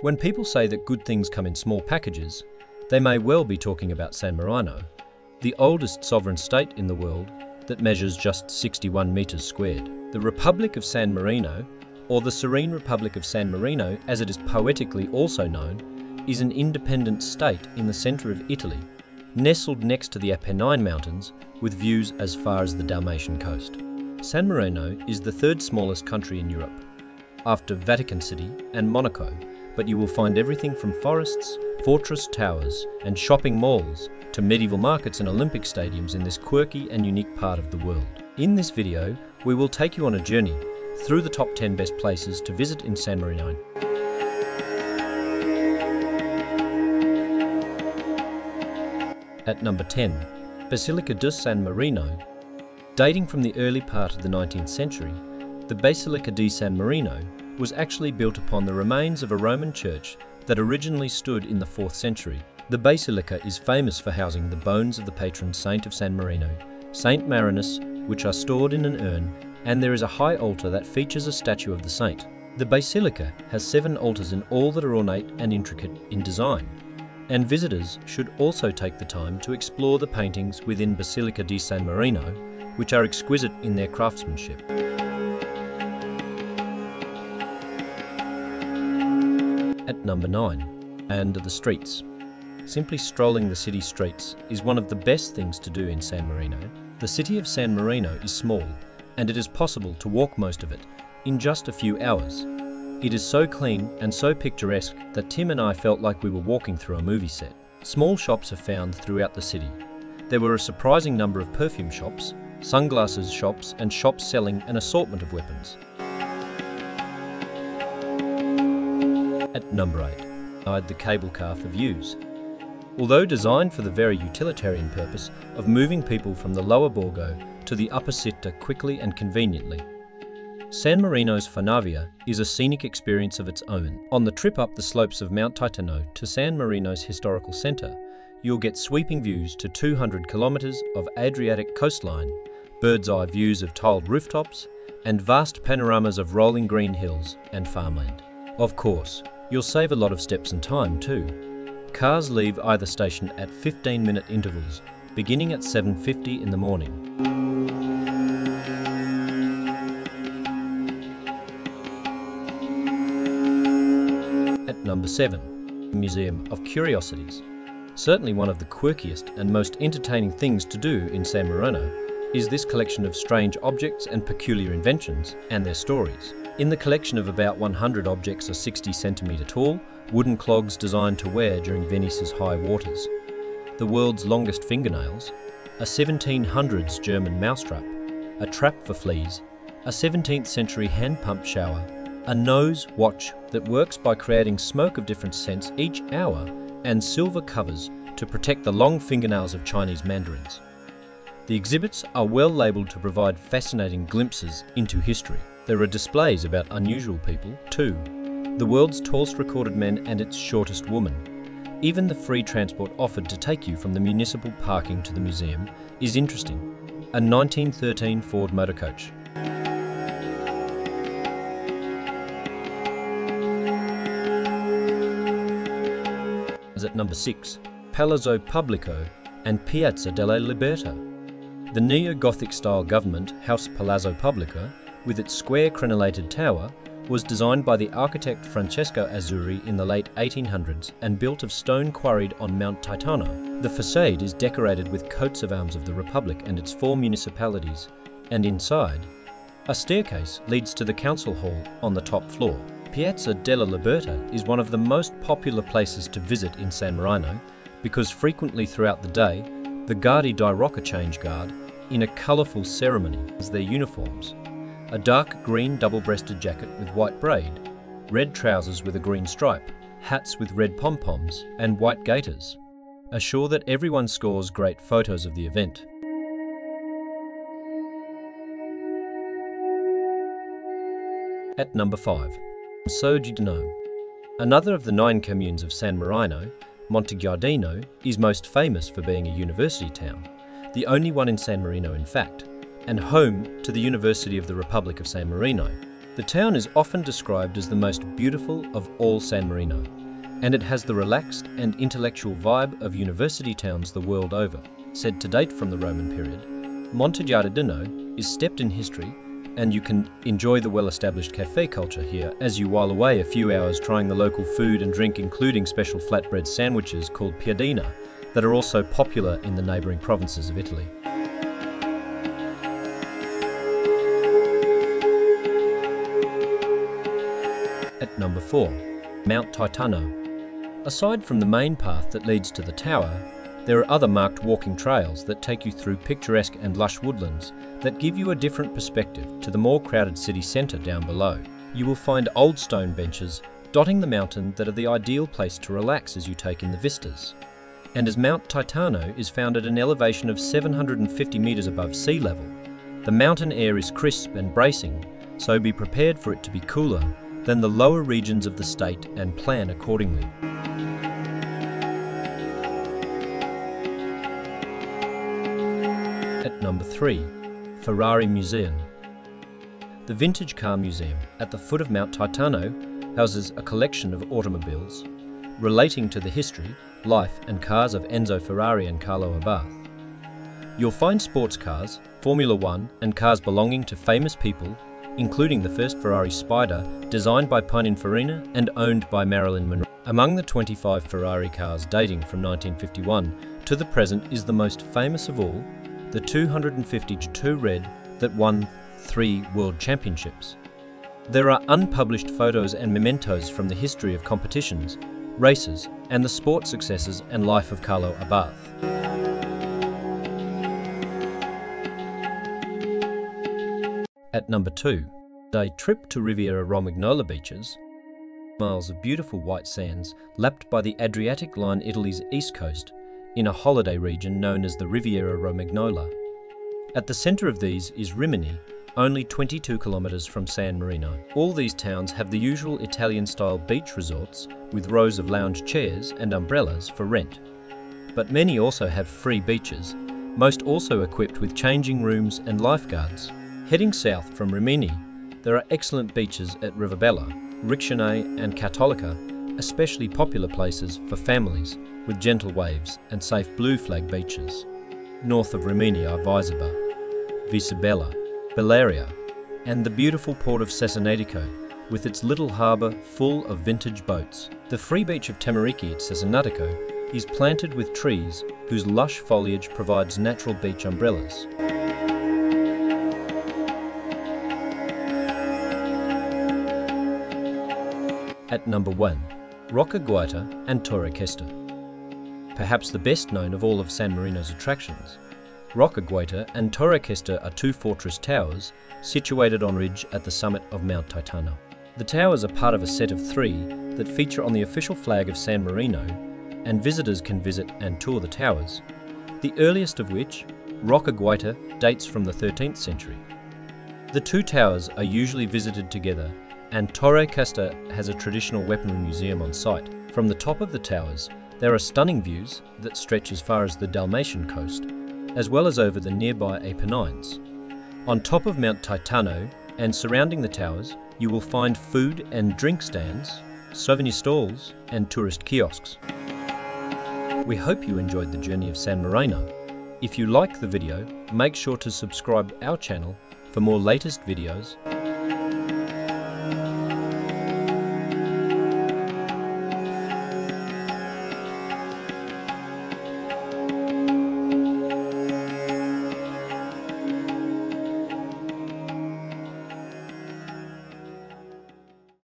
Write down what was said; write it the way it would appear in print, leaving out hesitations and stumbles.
When people say that good things come in small packages, they may well be talking about San Marino, the oldest sovereign state in the world that measures just 61 meters squared. The Republic of San Marino, or the Serene Republic of San Marino as it is poetically also known, is an independent state in the centre of Italy, nestled next to the Apennine Mountains with views as far as the Dalmatian coast. San Marino is the third smallest country in Europe, after Vatican City and Monaco, but you will find everything from forests, fortress towers and shopping malls to medieval markets and Olympic stadiums in this quirky and unique part of the world. In this video, we will take you on a journey through the top 10 best places to visit in San Marino. At number 10, Basilica di San Marino. Dating from the early part of the 19th century, the Basilica di San Marino was actually built upon the remains of a Roman church that originally stood in the 4th century. The basilica is famous for housing the bones of the patron saint of San Marino, Saint Marinus, which are stored in an urn, and there is a high altar that features a statue of the saint. The basilica has 7 altars in all that are ornate and intricate in design, and visitors should also take the time to explore the paintings within Basilica di San Marino, which are exquisite in their craftsmanship. At number 9, and the streets. Simply strolling the city streets is one of the best things to do in San Marino. The city of San Marino is small, and it is possible to walk most of it in just a few hours. It is so clean and so picturesque that Tim and I felt like we were walking through a movie set. Small shops are found throughout the city. There were a surprising number of perfume shops, sunglasses shops, and shops selling an assortment of weapons. At number 8, the Cablecar for views. Although designed for the very utilitarian purpose of moving people from the lower Borgo to the upper Città quickly and conveniently, San Marino's Fanavia is a scenic experience of its own. On the trip up the slopes of Mount Titano to San Marino's historical centre, you'll get sweeping views to 200 kilometres of Adriatic coastline, bird's-eye views of tiled rooftops, and vast panoramas of rolling green hills and farmland. Of course, you'll save a lot of steps and time too. Cars leave either station at 15-minute intervals, beginning at 7:50 in the morning. At number 7, Museum of Curiosities. Certainly one of the quirkiest and most entertaining things to do in San Marino is this collection of strange objects and peculiar inventions and their stories. In the collection of about 100 objects are 60 centimetre tall, wooden clogs designed to wear during Venice's high waters, the world's longest fingernails, a 1700s German mousetrap, a trap for fleas, a 17th century hand pump shower, a nose watch that works by creating smoke of different scents each hour, and silver covers to protect the long fingernails of Chinese mandarins. The exhibits are well labelled to provide fascinating glimpses into history. There are displays about unusual people too. The world's tallest recorded man and its shortest woman. Even the free transport offered to take you from the municipal parking to the museum is interesting. A 1913 Ford motor coach. At number 6, Palazzo Pubblico and Piazza della Liberta. The neo-Gothic style government house Palazzo Pubblico, with its square crenellated tower, was designed by the architect Francesco Azzurri in the late 1800s and built of stone quarried on Mount Titano. The facade is decorated with coats of arms of the Republic and its 4 municipalities, and inside, a staircase leads to the council hall on the top floor. Piazza della Liberta is one of the most popular places to visit in San Marino because frequently throughout the day, the Guardi di Rocca change guard in a colourful ceremony as their uniforms. A dark green double-breasted jacket with white braid, red trousers with a green stripe, hats with red pom-poms and white gaiters, assure that everyone scores great photos of the event. At number 5, Montegiardino. Another of the 9 communes of San Marino, Montegiardino is most famous for being a university town, the only one in San Marino in fact, and home to the University of the Republic of San Marino. The town is often described as the most beautiful of all San Marino, and it has the relaxed and intellectual vibe of university towns the world over. Said to date from the Roman period, Montegiardino is steeped in history, and you can enjoy the well-established cafe culture here as you while away a few hours trying the local food and drink, including special flatbread sandwiches called piadina that are also popular in the neighbouring provinces of Italy. At number 4, Mount Titano. Aside from the main path that leads to the tower, there are other marked walking trails that take you through picturesque and lush woodlands that give you a different perspective to the more crowded city centre down below. You will find old stone benches dotting the mountain that are the ideal place to relax as you take in the vistas. And as Mount Titano is found at an elevation of 750 metres above sea level, the mountain air is crisp and bracing, so be prepared for it to be cooler than the lower regions of the state and plan accordingly. At number 3, Ferrari Museum. The Vintage Car Museum at the foot of Mount Titano houses a collection of automobiles relating to the history, life and cars of Enzo Ferrari and Carlo Abarth. You'll find sports cars, Formula One and cars belonging to famous people, including the first Ferrari Spider designed by Pininfarina and owned by Marilyn Monroe. Among the 25 Ferrari cars dating from 1951 to the present is the most famous of all, the 250 Red that won 3 World Championships. There are unpublished photos and mementos from the history of competitions, races, and the sport successes and life of Carlo Abarth. At number 2, a trip to Riviera Romagnola BEaches. Miles of beautiful white sands lapped by the Adriatic line Italy's east coast in a holiday region known as the Riviera Romagnola. At the centre of these is Rimini, only 22 kilometres from San Marino. All these towns have the usual Italian-style beach resorts with rows of lounge chairs and umbrellas for rent. But many also have free beaches, most also equipped with changing rooms and lifeguards. Heading south from Rimini, there are excellent beaches at Rivabella, Riccione and Cattolica, especially popular places for families with gentle waves and safe blue flag beaches. North of Rimini are Visaba, Visabella, Bellaria, and the beautiful port of Cesenatico with its little harbour full of vintage boats. The free beach of Tamariki at Cesenatico is planted with trees whose lush foliage provides natural beach umbrellas. At number 1, Rocca, Guaita and Torre Cesta. Perhaps the best known of all of San Marino's attractions, Rocca, Guaita and Torre Cesta are 2 fortress towers situated on ridge at the summit of Mount Titano. The towers are part of a set of 3 that feature on the official flag of San Marino, and visitors can visit and tour the towers, the earliest of which, Rocca Guaita, dates from the 13th century. The 2 towers are usually visited together, and Torre Cesta has a traditional weaponry museum on site. From the top of the towers, there are stunning views that stretch as far as the Dalmatian coast, as well as over the nearby Apennines. On top of Mount Titano and surrounding the towers, you will find food and drink stands, souvenir stalls, and tourist kiosks. We hope you enjoyed the journey of San Marino. If you like the video, make sure to subscribe our channel for more latest videos